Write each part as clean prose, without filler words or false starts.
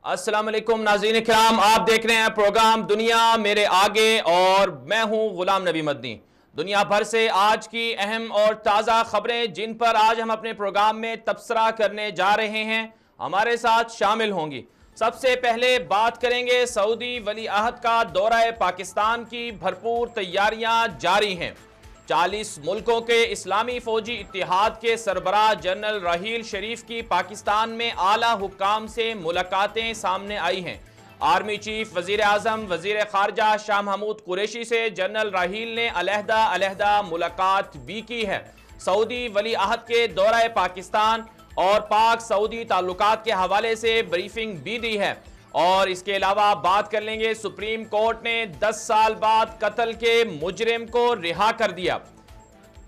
अस्सलाम वालेकुम नाज़रीन इकराम, आप देख रहे हैं प्रोग्राम दुनिया मेरे आगे और मैं हूं गुलाम नबी मदनी। दुनिया भर से आज की अहम और ताज़ा खबरें जिन पर आज हम अपने प्रोग्राम में तबसरा करने जा रहे हैं हमारे साथ शामिल होंगी। सबसे पहले बात करेंगे सऊदी वली अहद का दौरा पाकिस्तान की भरपूर तैयारियां जारी हैं। 40 मुल्कों के इस्लामी फौजी इत्तिहाद के सरबराह जनरल राहील शरीफ की पाकिस्तान में आला हुक्काम से मुलाकातें सामने आई हैं। आर्मी चीफ, वजीर आजम, वजीर खारजा शाह महमूद कुरैशी से जनरल राहील ने अलहदा मुलाकात भी की है। सऊदी वली अहद के दौरा पाकिस्तान और पाक सऊदी ताल्लुकात के हवाले से ब्रीफिंग भी दी है। और इसके अलावा बात कर लेंगे, सुप्रीम कोर्ट ने 10 साल बाद कत्ल के मुजरिम को रिहा कर दिया।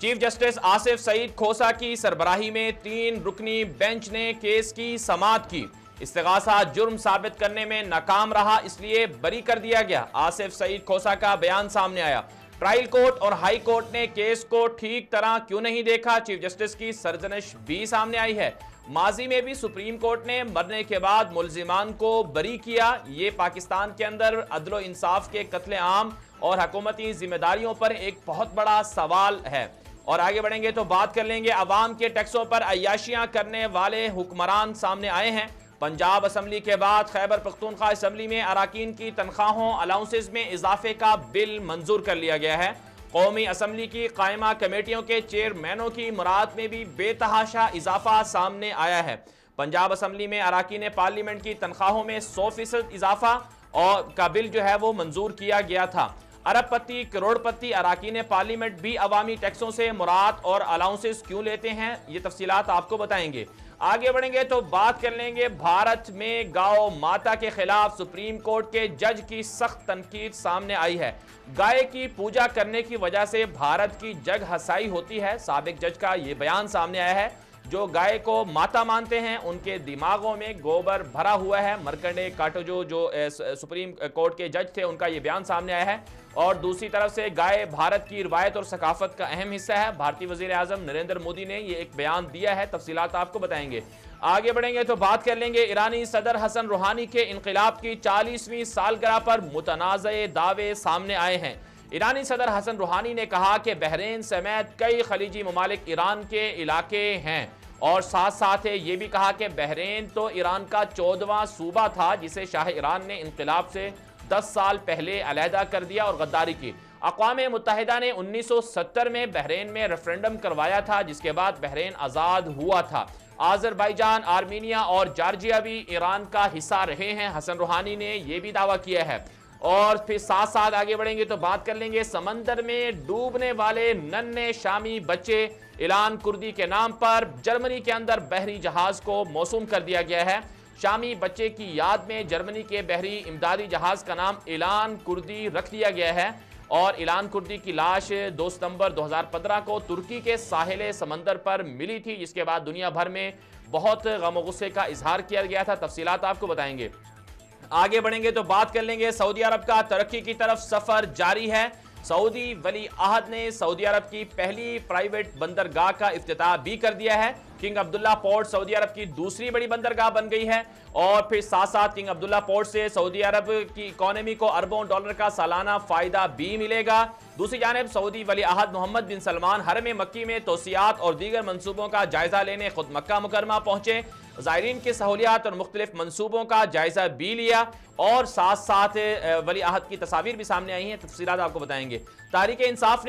चीफ जस्टिस आसिफ सईद खोसा की सरबराही में 3 रुकनी बेंच ने केस की समाअत की। इस्तिगासा जुर्म साबित करने में नाकाम रहा, इसलिए बरी कर दिया गया। आसिफ सईद खोसा का बयान सामने आया। ट्रायल कोर्ट और हाई कोर्ट ने केस को ठीक तरह क्यों नहीं देखा, चीफ जस्टिस की सरजनिश भी सामने आई है। माजी में भी सुप्रीम कोर्ट ने मरने के बाद मुल्जिमान को बरी किया। ये पाकिस्तान के अंदर अदलो इंसाफ के कत्ले आम और हुकूमती जिम्मेदारियों पर एक बहुत बड़ा सवाल है। और आगे बढ़ेंगे तो बात कर लेंगे, अवाम के टैक्सों पर अय्याशियां करने वाले हुक्मरान सामने आए हैं। पंजाब असम्बली के बाद खैबर पख्तूनख्वा असम्बली में अराकीन की तनख्वाहों अलाउंसेस में इजाफे का बिल मंजूर कर लिया गया है। कौमी असम्बली की कायमा कमेटियों के चेयरमैनों की मुराद में भी बेतहाशा इजाफा सामने आया है। पंजाब असम्बली में अराकीन पार्लियामेंट की तनख्वाहों में 100% इजाफा और का बिल जो है वो मंजूर किया गया था। अरबपति करोड़पति अराकीन पार्लियामेंट भी अवामी टैक्सों से मुराद और अलाउंसेस क्यों लेते हैं, ये तफसीलात आपको बताएंगे। आगे बढ़ेंगे तो बात कर लेंगे, भारत में गौ माता के खिलाफ सुप्रीम कोर्ट के जज की सख्त तनकीद सामने आई है। गाय की पूजा करने की वजह से भारत की जग हसाई होती है। साबिक जज का ये बयान सामने आया है। जो गाय को माता मानते हैं उनके दिमागों में गोबर भरा हुआ है। मरकंडे काटोजो जो सुप्रीम कोर्ट के जज थे, उनका ये बयान सामने आया है। और दूसरी तरफ से गाय भारत की रिवायत और सकाफत का अहम हिस्सा है। भारतीय वजीर आजम नरेंद्र मोदी ने ये एक बयान दिया है, तफसीलात आपको बताएंगे। आगे बढ़ेंगे तो बात कर लेंगे, ईरानी सदर हसन रूहानी के इनकलाब की 40वीं सालगिरह पर मुतनाज़े दावे सामने आए हैं। ईरानी सदर हसन रूहानी ने कहा कि बहरीन समेत कई खलीजी ममालिक ईरान के इलाके हैं और साथ साथ ये भी कहा कि बहरीन तो ईरान का 14वां सूबा था जिसे शाह ईरान ने इनकलाब से 10 साल पहले अलहदा कर दिया और गद्दारी की। अक़वाम मुत्तहिदा ने 1970 में बहरीन में रेफरेंडम करवाया था, जिसके बाद बहरीन आज़ाद हुआ था। आज़रबाईजान, आर्मीनिया और जॉर्जिया भी ईरान का हिस्सा रहे हैं। हसन रूहानी ने यह भी दावा किया है। और फिर साथ साथ आगे बढ़ेंगे तो बात कर लेंगे, समंदर में डूबने वाले नन्हे शामी बच्चे ऐलान कुर्दी के नाम पर जर्मनी के अंदर बहरी जहाज को मौसूम कर दिया गया है। शामी बच्चे की याद में जर्मनी के बहरी इमदादी जहाज का नाम ऐलान कुर्दी रख दिया गया है। और ऐलान कुर्दी की लाश 2 सितंबर 2015 को तुर्की के साहिल समंदर पर मिली थी, जिसके बाद दुनिया भर में बहुत गम गुस्से का इजहार किया गया था। तफसीलात आपको बताएंगे। आगे बढ़ेंगे तो बात कर लेंगे, सऊदी अरब का तरक्की की तरफ सफर जारी है। सऊदी वली अहद ने सऊदी अरब की पहली प्राइवेट बंदरगाह का इफ्तिताह भी कर दिया है। किंग अब्दुल्ला पोर्ट सऊदी अरब की दूसरी बड़ी बंदरगाह बन गई है। और फिर साथ साथ किंग अब्दुल्ला पोर्ट से सऊदी अरब की इकोनॉमी को अरबों डॉलर का सालाना फायदा भी मिलेगा। दूसरी जानिब सऊदी वली अहद मोहम्मद बिन सलमान हरम मक्की में तोसियात और दीगर मंसूबों का जायजा लेने खुद मक्का मुकरमा पहुंचे। ज़ायरीन की सहूलियात और मुख्तलिफ मंसूबों का जायजा भी लिया। और साथ साथ वली अहद की तस्वीर भी सामने आई हैं, तफसीलात आपको बताएंगे। तहरीक इंसाफ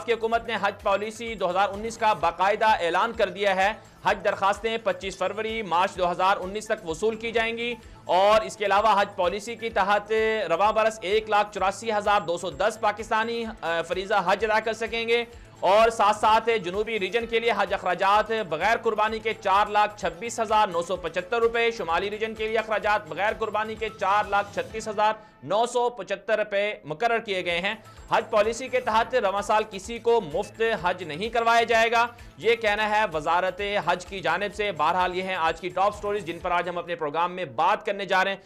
की हुकूमत ने हज पॉलिसी 2019 का बाकायदा ऐलान कर दिया है। हज दरखास्तें 25 फरवरी मार्च 2019 तक वसूल की जाएंगी। और इसके अलावा हज पॉलिसी के तहत रवा बरस 1,84,210 पाकिस्तानी फरीजा हज अदा कर सकेंगे। और साथ साथ जनूबी रीजन के लिए हज अखराजात बगैर कुर्बानी के 4,26,975 रुपये, शुमाली रीजन के लिए अखराजात बगैर कुर्बानी के 4,36,975 रुपये मुकर्रर किए गए हैं। हज पॉलिसी के तहत रवां साल किसी को मुफ्त हज नहीं करवाया जाएगा, ये कहना है वजारत हज की जानिब से। बहरहाल ये हैं आज की टॉप स्टोरीज जिन पर आज हम अपने प्रोग्राम में बात करने जा रहे हैं।